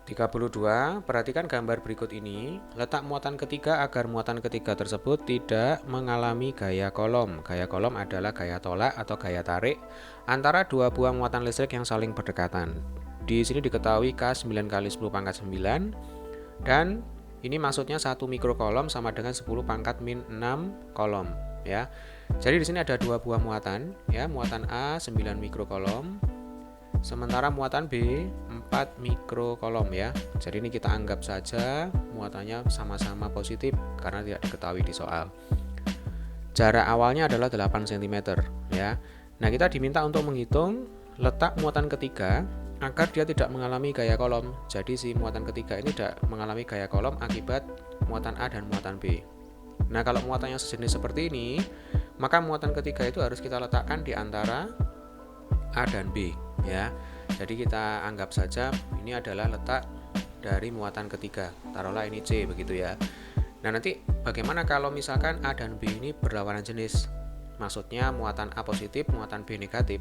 32. Perhatikan gambar berikut ini. Letak muatan ketiga agar muatan ketiga tersebut tidak mengalami gaya kolom. Gaya kolom adalah gaya tolak atau gaya tarik antara dua buah muatan listrik yang saling berdekatan. Di sini diketahui K 9 kali 10 pangkat 9 dan ini maksudnya 1 mikrokolom sama dengan 10 pangkat min 6 kolom ya. Jadi di sini ada dua buah muatan ya, muatan A 9 mikrokolom sementara muatan B 4 mikrokolom ya. Jadi ini kita anggap saja muatannya sama-sama positif karena tidak diketahui di soal. Jarak awalnya adalah 8 cm ya. Nah, kita diminta untuk menghitung letak muatan ketiga agar dia tidak mengalami gaya kolom. Jadi si muatan ketiga ini tidak mengalami gaya kolom akibat muatan A dan muatan B. Nah, kalau muatannya sejenis seperti ini, maka muatan ketiga itu harus kita letakkan di antara A dan B ya. Jadi kita anggap saja ini adalah letak dari muatan ketiga. Taruhlah ini C begitu ya. Nah, nanti bagaimana kalau misalkan A dan B ini berlawanan jenis? Maksudnya muatan A positif, muatan B negatif.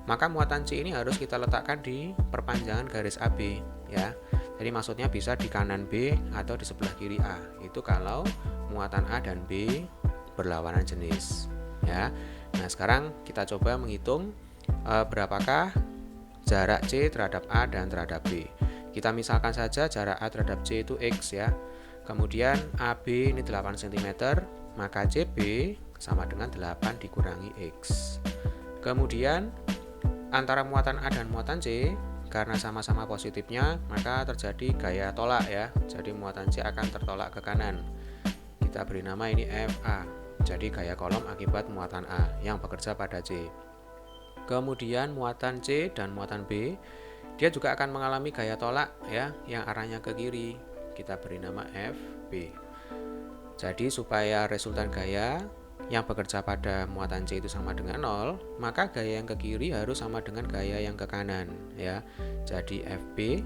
Maka muatan C ini harus kita letakkan di perpanjangan garis AB ya. Jadi maksudnya bisa di kanan B atau di sebelah kiri A. Itu kalau muatan A dan B berlawanan jenis ya. Nah, sekarang kita coba menghitung berapakah jarak C terhadap A dan terhadap B. Kita misalkan saja jarak A terhadap C itu X ya. Kemudian AB ini 8 cm, maka CB sama dengan 8 dikurangi X. Kemudian antara muatan A dan muatan C, karena sama-sama positifnya, maka terjadi gaya tolak ya. Jadi muatan C akan tertolak ke kanan. Kita beri nama ini FA. Jadi gaya kolom akibat muatan A yang bekerja pada C. Kemudian muatan C dan muatan B, dia juga akan mengalami gaya tolak ya, yang arahnya ke kiri. Kita beri nama FB. Jadi supaya resultan gaya yang bekerja pada muatan C itu sama dengan 0, maka gaya yang ke kiri harus sama dengan gaya yang ke kanan ya. Jadi FB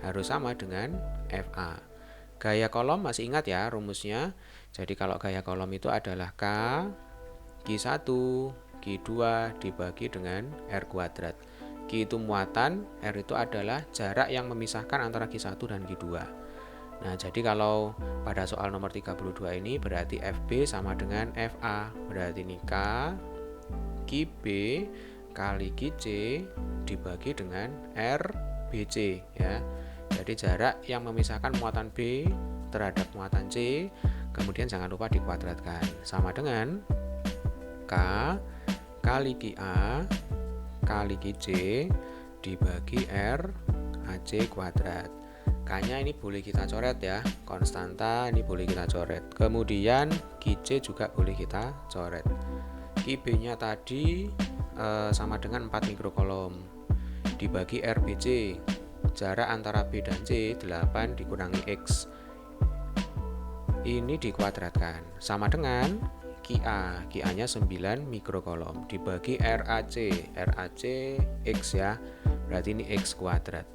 harus sama dengan FA. Gaya kolom masih ingat ya rumusnya. Jadi kalau gaya kolom itu adalah K Q1 Q2 dibagi dengan R kuadrat. Q itu muatan, R itu adalah jarak yang memisahkan antara Q1 dan Q2. Nah, jadi kalau pada soal nomor 32 ini berarti FB sama dengan FA. Berarti ini K QB kali QC dibagi dengan R BC ya. Jadi jarak yang memisahkan muatan B terhadap muatan C, kemudian jangan lupa dikuadratkan. Sama dengan K kali QA kali QC dibagi R AC kuadrat. K-nya ini boleh kita coret ya, konstanta ini boleh kita coret. Kemudian QC juga boleh kita coret. QB-nya tadi sama dengan 4 mikrokolom dibagi RBC. Jarak antara B dan C 8 dikurangi X. Ini dikuadratkan. Sama dengan QA. QA-nya 9 mikrokolom dibagi RAC. RAC X ya. Berarti ini X kuadrat.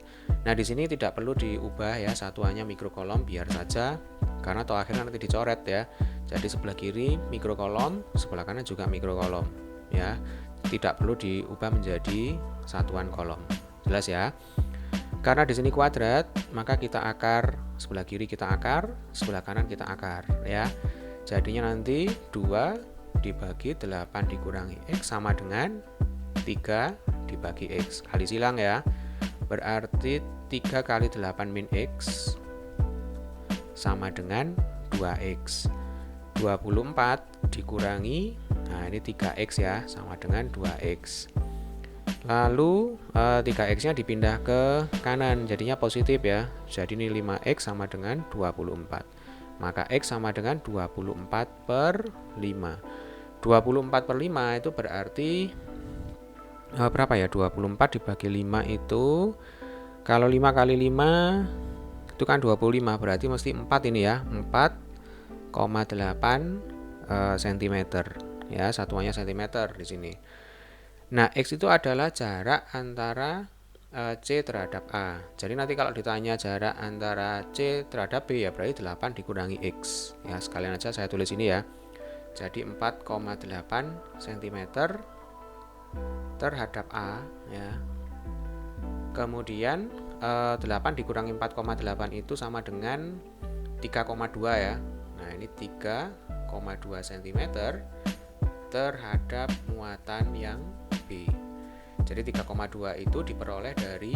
Nah, di sini tidak perlu diubah ya satuannya mikrokolom, biar saja karena toh akhirnya nanti dicoret ya. Jadi sebelah kiri mikrokolom, sebelah kanan juga mikrokolom ya. Tidak perlu diubah menjadi satuan kolom. Jelas ya? Karena di sini kuadrat, maka kita akar, sebelah kiri kita akar, sebelah kanan kita akar ya. Jadinya nanti 2 dibagi 8 dikurangi X sama dengan 3 dibagi X. Kali silang ya. Berarti 3 kali 8 min X sama dengan 2X. 24 dikurangi, nah ini 3X ya, sama dengan 2X. Lalu 3X nya dipindah ke kanan, jadinya positif ya. Jadi ini 5X sama dengan 24. Maka X sama dengan 24 per 5. 24 per 5 itu berarti berapa ya? 24 dibagi 5 itu, kalau 5 kali 5 itu kan 25, berarti mesti 4 ini ya, 4,8 cm ya, satuannya cm di sini. Nah, X itu adalah jarak antara C terhadap A. Jadi nanti kalau ditanya jarak antara C terhadap B ya berarti 8 dikurangi X ya, sekalian aja saya tulis ini ya. Jadi 4,8 cm terhadap A ya. Kemudian 8 dikurangi 4,8 itu sama dengan 3,2 ya. Nah, ini 3,2 cm terhadap muatan yang B. Jadi 3,2 itu diperoleh dari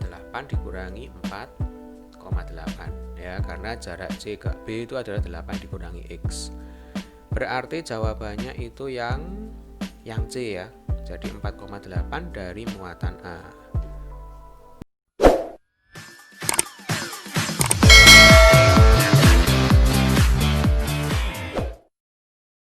8 dikurangi 4,8 ya, karena jarak C ke B itu adalah 8 dikurangi X. Berarti jawabannya itu yang C ya. Jadi 4,8 dari muatan A.